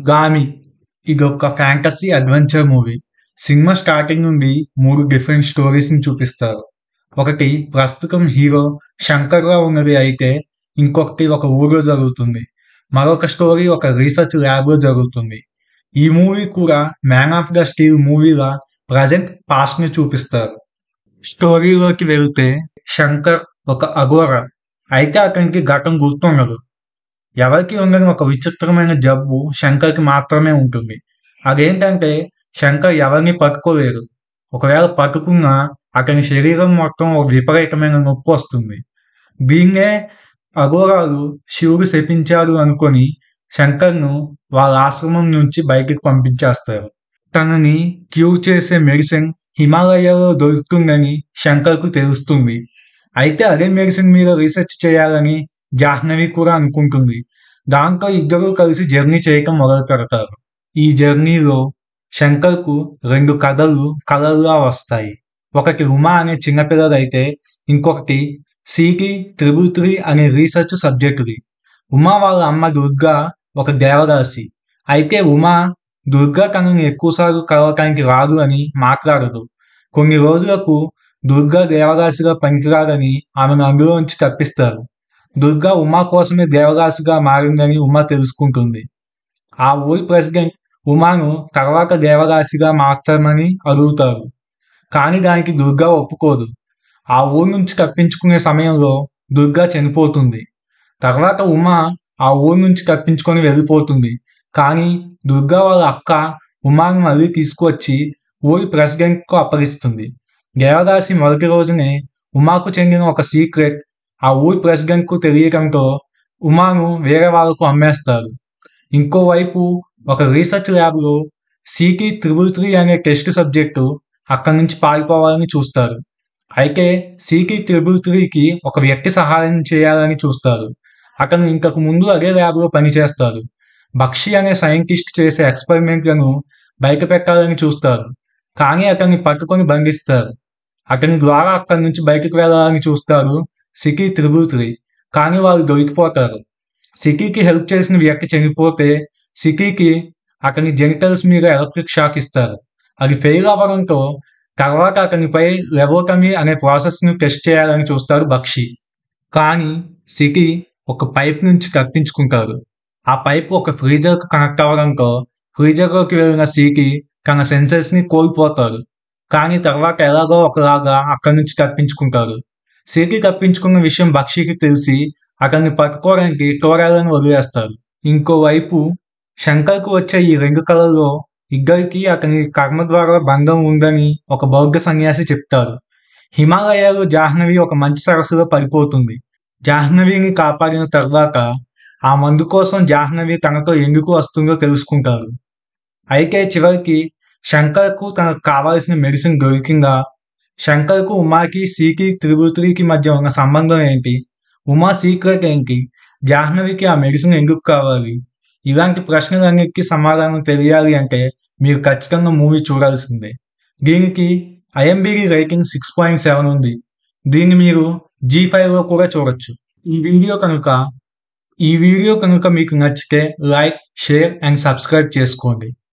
'గామి' ఇదొక fantasy adventure movie. Cinema starting నుండి 3 different స్టోరీస్‌ని చూపిస్తారు. ఒకటి ప్రస్తుతం హీరో 'శంకర్‌గా' ఉన్నది అయితే, ఇంకొకటి ఒక ఊర్లో జరుగుతుంది. మరొక స్టోరీ ఒక రీసెర్చ్ ల్యాబ్‌లో జరుగుతుంది. ఈ మూవీ కూడా 'మ్యాన్ ఆఫ్ ద స్టీల్' మూవీలా ప్రెజెంట్, పాస్ట్‌ని చూపిస్తారు. స్టోరీలోకి వెళ్తే శంకర్ ఒక అఘోర. అయితే అతనికి గతం గుర్తుండదు. ఎవరికీ ఉండని ఒక విచిత్రమైన జబ్బు శంకర్‌కి మాత్రమే ఉంటుంది. అదేంటంటే శంకర్ ఎవరిని పట్టుకోలేరు. ఒకవేళ పట్టుకున్నా అతని శరీరం మొత్తం ఒక విపరీతమైన నొప్పి వస్తుంది. దీన్నే అఘోరాలు శివుడు శపించాడు అనుకొని శంకర్‌ను వాళ్ళ ఆశ్రమం నుంచి బయటికి పంపించేస్తారు. తనని క్యూర్ చేసే మెడిసిన్ హిమాలయాలో దొరుకుతుందని శంకర్‌కు తెలుస్తుంది. అయితే అదే మెడిసిన్ మీద రీసెర్చ్ చేయాలని జాహ్నవి కూడా అనుకుంటుంది. దాంతో ఇద్దరూ కలిసి జర్నీ చేయటం మొదలు పెడతారు. ఈ జర్నీలో శంకర్‌కు 2 కథల్లా వస్తాయి. ఒకటి ఉమా అనే చిన్నపిల్లదైతే, ఇంకొకటి CT-333 అనే రీసెర్చ్ సబ్జెక్టుది. ఉమా వాళ్ళ అమ్మ దుర్గా ఒక దేవదాసి. అయితే ఉమా దుర్గా తనని ఎక్కువసార్లు కలవటానికి రాదు అని మాట్లాడదు. కొన్ని రోజులకు దుర్గా దేవదాసిగా పనికిరాదని ఆమెను అందులోంచి తప్పిస్తారు. దుర్గా ఉమా కోసమే దేవదాసిగా మారిందని ఉమా తెలుసుకుంటుంది. ఆ ఊరి ప్రెసిడెంట్ ఉమాను తర్వాత దేవదాసిగా మార్చమని అడుగుతారు. కానీ దానికి దుర్గా ఒప్పుకోదు. ఆ ఊరి నుంచి తప్పించుకునే సమయంలో దుర్గా చనిపోతుంది. తర్వాత ఉమా ఆ ఊరి నుంచి తప్పించుకొని వెళ్ళిపోతుంది. కానీ దుర్గా వాళ్ళ అక్క ఉమాను మళ్ళీ తీసుకువచ్చి ఊరి ప్రెసిడెంట్కు అప్పగిస్తుంది. దేవదాసి మొదటి రోజునే ఉమాకు చెందిన ఒక సీక్రెట్ ఆ ఊరి ప్రెసిడెంట్కు తెలియటంతో ఉమాను వేరే వాళ్ళకు అమ్మేస్తారు. ఇంకోవైపు ఒక రీసెర్చ్ ల్యాబ్లో CT-333 అనే టెస్ట్ సబ్జెక్టు అక్కడి నుంచి పారిపోవాలని చూస్తారు. అయితే CT-333కి ఒక వ్యక్తి సహాయం చేయాలని చూస్తారు. అతను ఇంతకు ముందు అదే ల్యాబ్లో పనిచేస్తారు. బక్షి అనే సైంటిస్ట్ చేసే ఎక్స్పెరిమెంట్లను బయట పెట్టాలని చూస్తారు. కానీ అతన్ని పట్టుకొని బంధిస్తారు. అతని ద్వారా అక్కడి నుంచి బయటకు వెళ్ళాలని చూస్తారు CT-333. కానీ వాళ్ళు దొరికిపోతారు. సిటీకి హెల్ప్ చేసిన వ్యక్తి చనిపోతే సిటీకి అతని జెనిటల్స్ మీద ఎలక్ట్రిక్ షాక్ ఇస్తారు. అది ఫెయిల్ అవ్వడంతో తర్వాత అతనిపై లెవోటమీ అనే ప్రాసెస్ను టెస్ట్ చేయాలని చూస్తారు బక్షి. కానీ సిటీ ఒక పైప్ నుంచి తప్పించుకుంటారు. ఆ పైప్ ఒక ఫ్రీజర్కు కనెక్ట్ అవ్వడంతో ఫ్రీజర్లోకి వెళ్ళిన సిటీ తన సెన్సెస్ని కోల్పోతారు. కానీ తర్వాత ఎలాగో ఒకలాగా అక్కడి నుంచి తప్పించుకుంటారు. సిటీ తప్పించుకున్న విషయం బక్షికి తెలిసి అతన్ని పట్టుకోవడానికి టోరాలను వదిలేస్తారు. ఇంకోవైపు శంకర్కు వచ్చే ఈ 2 కళల్లో ఇద్దరికి అతని కర్మ ద్వారా బంధం ఉందని ఒక బౌద్ధ సన్యాసి చెప్తారు. హిమాలయాలో జాహ్నవి ఒక మంచి సరస్సులో పడిపోతుంది. జాహ్నవిని కాపాడిన తర్వాత ఆ మందు కోసం జాహ్నవి తనతో ఎందుకు వస్తుందో తెలుసుకుంటారు. అయితే చివరికి శంకర్కు తనకు కావాల్సిన మెడిసిన్ దొరికిందా? శంకర్కు ఉమాకి CT-333కి మధ్య ఉన్న సంబంధం ఏంటి? ఉమా సీక్రెట్ ఏంటి? జాహ్నవికి ఆ మెడిసిన్ ఎందుకు కావాలి? ఇలాంటి ప్రశ్నలన్నిటికీ సమాధానం తెలియాలి అంటే మీరు ఖచ్చితంగా మూవీ చూడాల్సిందే. దీనికి IMDb రేటింగ్ 6.7 ఉంది. దీన్ని మీరు G5లో కూడా చూడొచ్చు. ఈ వీడియో కనుక మీకు నచ్చితే లైక్, షేర్ అండ్ సబ్స్క్రైబ్ చేసుకోండి.